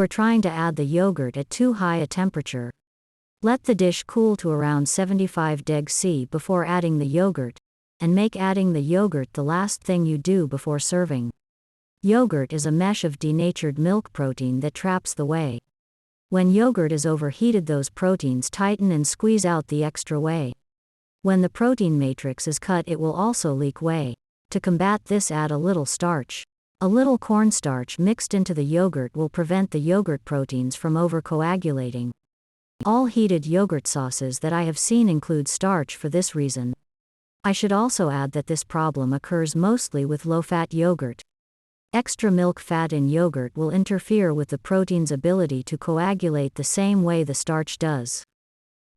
are trying to add the yogurt at too high a temperature. Let the dish cool to around 75°C before adding the yogurt, and make adding the yogurt the last thing you do before serving. Yogurt is a mesh of denatured milk protein that traps the whey. When yogurt is overheated, those proteins tighten and squeeze out the extra whey. When the protein matrix is cut, it will also leak whey. To combat this, add a little starch. A little cornstarch mixed into the yogurt will prevent the yogurt proteins from overcoagulating. All heated yogurt sauces that I have seen include starch for this reason. I should also add that this problem occurs mostly with low-fat yogurt. Extra milk fat in yogurt will interfere with the protein's ability to coagulate the same way the starch does.